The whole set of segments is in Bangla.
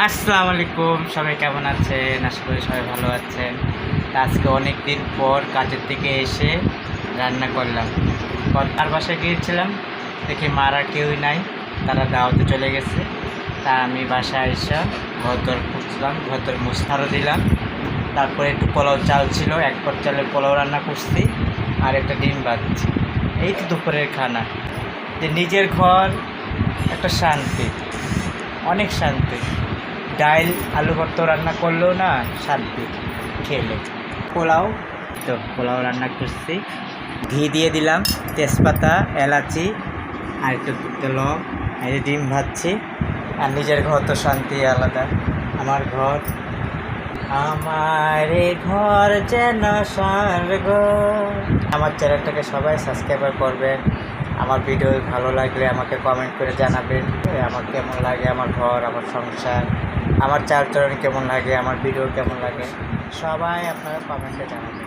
আসসালামু আলাইকুম, সবাই কেমন আছেন? আশা করি সবাই ভালো আছেন। আজকে অনেক দিন পর কাজের থেকে এসে রান্না করলাম। তার বাসায় গিয়েছিলাম, দেখি মারা কেউই নাই, তারা দাওয়াতে চলে গেছে। তা আমি বাসায় এসে ঘর খুঁজলাম, ঘর মুছারও দিলাম। তারপরে একটু পোলাও চাল ছিল, এক পট চালের পোলাও রান্না করছি, আর একটা ডিম ভাজছি। এই তো দুপুরের খানা। যে নিজের ঘর একটা শান্তি, অনেক শান্তি। ডাল আলু ভর্তা রান্না করলেও না শান্তি খেলে। পোলাও রান্না করছি, ঘি দিয়ে দিলাম, তেজপাতা, এলাচি আর একটু লং, এই ডিম ভাজছি। আর নিজের ঘর তো শান্তি আলাদা। আমার ঘর যেন স্বর্গ। আমার চ্যানেলটাকে সবাই সাবস্ক্রাইব করবেন। আমার ভিডিও ভালো লাগলে আমাকে কমেন্ট করে জানাবেন আমার কেমন লাগে, আমার ঘর, আমার সংসার, আমার চালচলন কেমন লাগে, আমার ভিডিও কেমন লাগে, সবাই আপনারা কমেন্টে জানাবেন।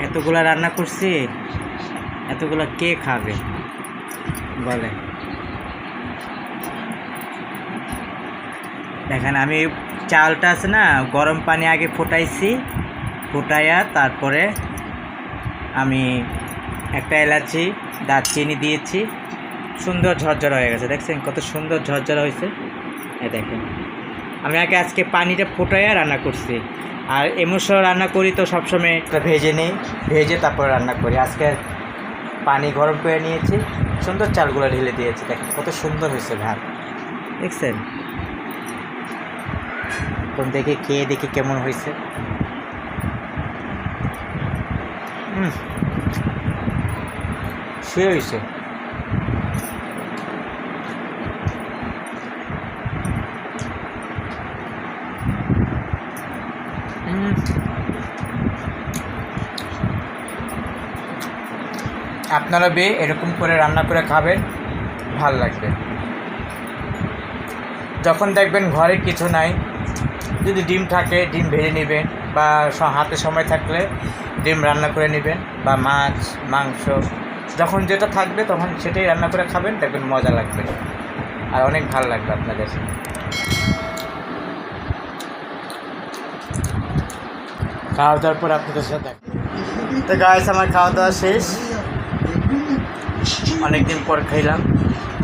এতগুলা রান্না করছি, এতগুলা কে খাবে বলে? দেখেন, আমি চালটা আছে না, গরম পানি আগে ফুটাইয়া তারপরে আমি একটা এলাচি, দারচিনি দিয়েছি। সুন্দর ঝরঝরা হয়ে গেছে, দেখছেন কত সুন্দর ঝরঝরা হয়েছে। দেখেন, আমি আজকে পানিটা ফুটাইয়া রান্না করছি। আর এমসব রান্না করি তো সবসময় ভেজে তারপরে রান্না করি। আজকে পানি গরম করে নিয়েছি, সুন্দর চালগুলো ঢেলে দিয়েছি। দেখেন কত সুন্দর হয়েছে ভাত, দেখছেন? তখন খেয়ে দেখি কেমন হয়েছে। সে হয়েছে। আপনারা এরকম করে রান্না করে খাবেন, ভাল লাগবে। যখন দেখবেন ঘরে কিছু নাই, যদি ডিম থাকে ডিম ভেজে নেবেন, বা হাতে সময় থাকলে ডিম রান্না করে নেবেন, বা মাছ মাংস যখন যেটা থাকবে তখন সেটাই রান্না করে খাবেন, দেখবেন মজা লাগবে আর অনেক ভালো লাগবে আপনাদের। খাওয়া দাওয়ার পর আপনাদের সাথে তো গাইস, আমার খাওয়া দাওয়া শেষ। অনেকদিন পর খাইলাম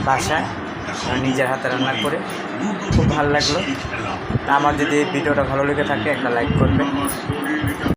বাসায় নিজের হাতে রান্না করে, খুব ভালো লাগলো। আমার যদি ভিডিওটা ভালো লেগে থাকে একটা লাইক করবেন।